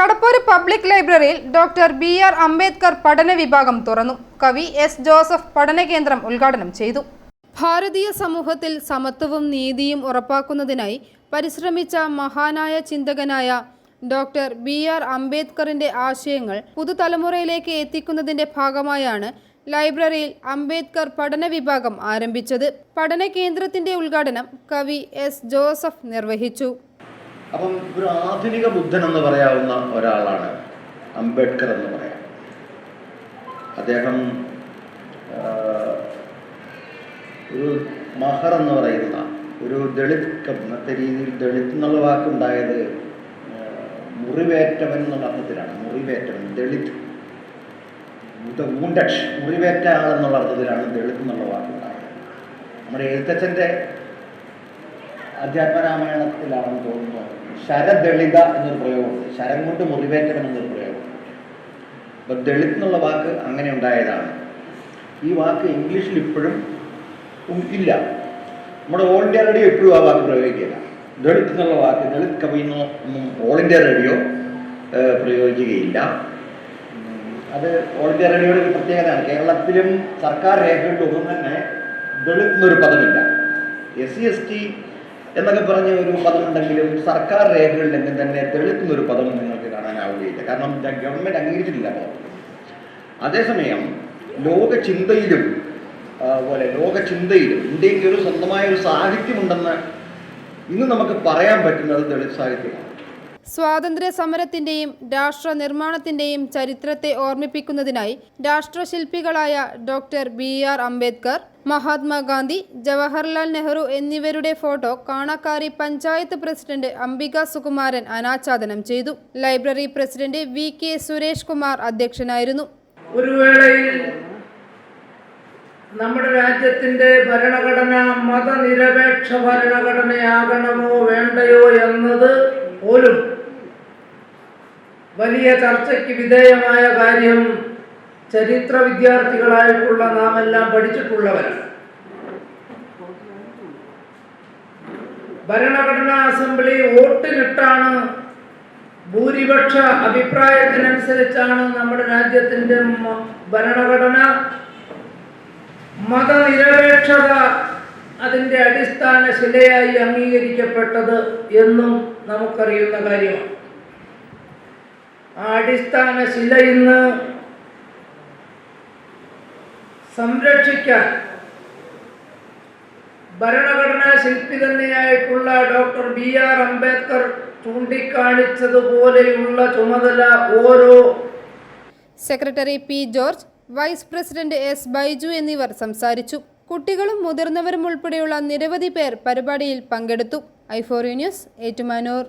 Kadappur public ലൈബ്രറിയിൽ doctor B R. Ambedkar പഠന വിഭാഗം തുറന്നു. കവി എസ്. ജോസഫ് പഠന കേന്ദ്രം ഉദ്ഘാടനം ചെയ്തു. ഭാരതീയ സമൂഹത്തിൽ സമത്വവും നീതിയും ഉറപ്പാക്കുന്നതിനായി പരിശ്രമിച്ച മഹാനായ ചിന്തകനായ ഡോക്ടർ ബി.ആർ. അംബേദ്കറിന്റെ ആശയങ്ങൾ പുതുതലമുറയിലേക്ക് എത്തിക്കുന്നതിന്റെ ഭാഗമായാണ് ലൈബ്രറിയിൽ അംബേദ്കർ പഠന വിഭാഗം ആരംഭിച്ചത്. പഠന കേന്ദ്രത്തിന്റെ ഉദ്ഘാടനം കവി എസ്. ജോസഫ് നിർവഹിച്ചു. അപ്പം ഒരു ആധുനിക ബുദ്ധൻ എന്ന് പറയാവുന്ന ഒരാളാണ് അംബേദ്കർ എന്ന് പറയാം. അദ്ദേഹം ഒരു മഹർ എന്ന് പറയുന്ന ഒരു ദളിത്, ഇന്നത്തെ രീതിയിൽ ദളിത് എന്നുള്ള വാക്കുണ്ടായത് മുറിവേറ്റവൻ എന്നുള്ള അർത്ഥത്തിലാണ്. മുറിവേറ്റവൻ, ദളിത്, മുറിവേറ്റ ആളെന്നുള്ള അർത്ഥത്തിലാണ് ദളിത് എന്നുള്ള വാക്കുണ്ടായത്. നമ്മുടെ എഴുത്തച്ഛൻ്റെ അധ്യാത്മരാമായണത്തിലാണെന്ന് തോന്നുന്നു ശരദളിത എന്നൊരു പ്രയോഗമുണ്ട്. ശരം കൊണ്ട് മുറിവേറ്റവൻ എന്നൊരു പ്രയോഗമുണ്ട്. അപ്പോൾ ദളിത് എന്നുള്ള വാക്ക് അങ്ങനെ ഉണ്ടായതാണ്. ഈ വാക്ക് ഇംഗ്ലീഷിൽ ഇപ്പോഴും ഇല്ല. നമ്മുടെ ഓൾ ഇന്ത്യ റേഡിയോ എപ്പോഴും ആ വാക്ക് പ്രയോഗിക്കില്ല. ദളിത് എന്നുള്ള വാക്ക്, ദളിത് കവി എന്നൊന്നും ഓൾ ഇന്ത്യ റേഡിയോ പ്രയോഗിക്കുകയില്ല. അത് ഓൾ ഇന്ത്യ റേഡിയോയുടെ ഒരു പ്രത്യേകതയാണ്. കേരളത്തിലും സർക്കാർ രേഖകളിലൊന്നും തന്നെ ദളിത് എന്നൊരു പദമില്ല. SC/ST എന്നൊക്കെ പറഞ്ഞ ഒരു പദമുണ്ടെങ്കിലും സർക്കാർ രേഖകളിലെങ്കിലും തന്നെ ദളിത് എന്നൊരു പദം നിങ്ങൾക്ക് കാണാനാവുകയില്ല. കാരണം ഗവൺമെൻറ് അംഗീകരിച്ചിട്ടില്ല പദം. അതേസമയം ലോകചിന്തയിലും ഇന്ത്യക്ക് ഒരു സ്വന്തമായ ഒരു സാഹിത്യമുണ്ടെന്ന് ഇന്ന് നമുക്ക് പറയാൻ പറ്റുന്നത് ദളിത് സാഹിത്യമാണ്. സ്വാതന്ത്ര്യ സമരത്തിന്റെയും രാഷ്ട്ര നിർമ്മാണത്തിന്റെയും ചരിത്രത്തെ ഓർമ്മിപ്പിക്കുന്നതിനായി രാഷ്ട്രശില്പികളായ ഡോക്ടർ ബി.ആർ. അംബേദ്കർ, മഹാത്മാഗാന്ധി, ജവഹർലാൽ നെഹ്റു എന്നിവരുടെ ഫോട്ടോ കാണക്കാരി പഞ്ചായത്ത് പ്രസിഡന്റ് അംബിക സുകുമാരൻ അനാച്ഛാദനം ചെയ്തു. Library president VK Suresh Kumar അധ്യക്ഷനായിരുന്നു. ഒരു വേളയിൽ നമ്മുടെ രാജ്യത്തിന്റെ ഭരണഘടന മതനിരപേക്ഷ ഭരണഘടനയാകണമോ വേണ്ടയോ എന്നത് പോലും വലിയ ചർച്ചയ്ക്ക് വിധേയമായ കാര്യം ചരിത്ര വിദ്യാർത്ഥികളായിട്ടുള്ള നാം എല്ലാം പഠിച്ചിട്ടുള്ളവരാണ്. ഭരണഘടനാ അസംബ്ലി വോട്ടിനിട്ടാണ്, ഭൂരിപക്ഷ അഭിപ്രായത്തിനനുസരിച്ചാണ് നമ്മുടെ രാജ്യത്തിന്റെ ഭരണഘടന, മതനിരപേക്ഷത അതിൻ്റെ അടിസ്ഥാന ശിലയായി അംഗീകരിക്കപ്പെട്ടത് എന്നും നമുക്കറിയുന്ന കാര്യമാണ്. ആ അടിസ്ഥാന ശില ഇന്ന് സംരക്ഷിക്കാൻ ഭരണഘടനാ ശില്പി തന്നെയായിട്ടുള്ള ഡോക്ടർ ബി.ആർ. അംബേദ്കർ ചൂണ്ടിക്കാണിച്ചതുപോലെയുള്ള ചുമതല ഓരോ secretary P. George, vice president S. Baiju എന്നിവർ സംസാരിച്ചു. കുട്ടികളും മുതിർന്നവരും ഉൾപ്പെടെയുള്ള നിരവധി പേർ പരിപാടിയിൽ പങ്കെടുത്തു. i4U news, Ettumanoor.